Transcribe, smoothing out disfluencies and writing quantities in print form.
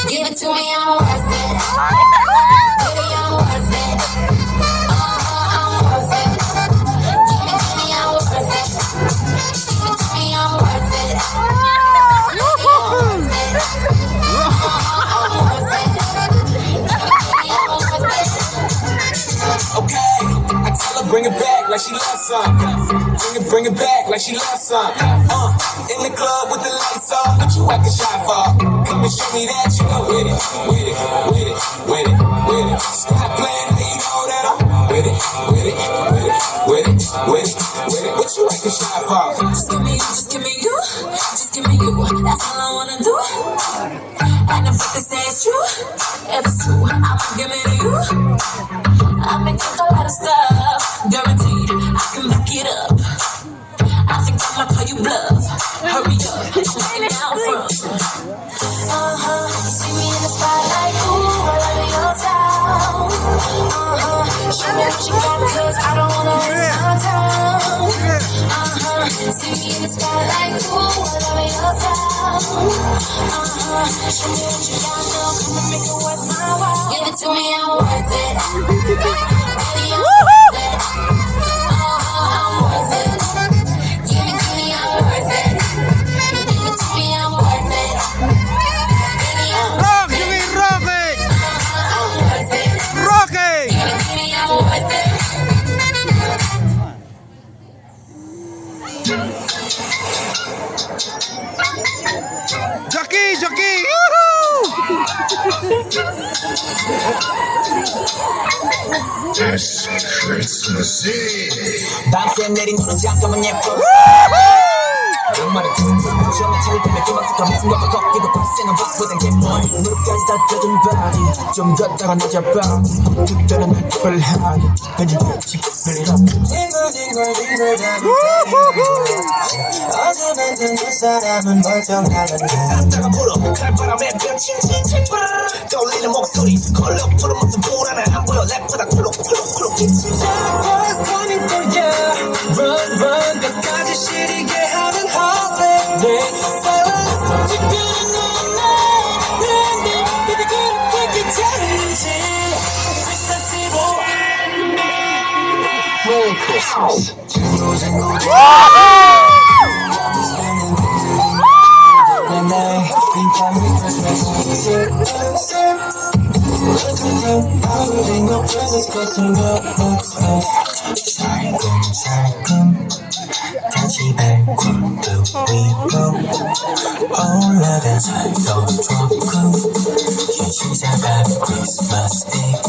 Give it to me, I'm worth it. Baby, I'm worth it. I'm worth it. Give it to me, I'm worth it. Give it to me, I'm worth it. Baby, I'm worth it. I'm worth it. Give it to me, I'm worth it. Okay, I tell her bring it back like she loves some. Bring it back like she loves some. In the club with the lights off, what you acting shy for? Come and show me that you know with it, with it, with it, with it, with it. Stop playing, you know that I'm with it, with it, with it, with it, with it, with it. What you acting shy for? Just give me you, just give me you, just give me you. That's all I wanna do. And if they say it's true, if it's true, I'ma give it to you. I may take a lot of stuff, guaranteed I can back it up. I think I might call you bluff. Hurry up, lay me down front. See me in the spotlight, ooh, all over your town. Show me what you got, cause I don't wanna waste my time. See me in the spotlight, ooh, all over your town. Show me what you got, girl, come and make it worth my while. Give it to me, I'm worth it. Baby, I'm worth it. I'm worth it. Give it to me, I'm worth it. Give it to me, I'm worth it. Baby, I'm worth it. I'm worth it. Give it to me, I'm worth it. Jockey, jockey! This Christmas Eve. 밤새 내린 눈은 잠깐만 예뻐. 정말은 처음에 차릴 때 느낌 없었던 무슨 것과 걷기도 빡세는 박보단 예뻐. 무릎까지 다 젖은 바지 좀 걷다가 낮아봐. 그때는 펄하게 왠지 별일 없고. 징글징글 자기 어제 만든 그 사람은 멀쩡하던데. 따가 불어 칼바람에 펼친 떠올리는 목소리 컬러풀은 모습 불안해 안 보여 랩보다 쿨룩쿨룩쿨룩. Just coming for ya. Run run 끝까지 시리게 하는 holiday. Silence 지금은 넌 근데 그렇게 괜찮은지. Christmas Eve. Merry Christmas. 살금살금 같이 발굴도 위로 올라가서 또 조금 시작한 크리스마스 이브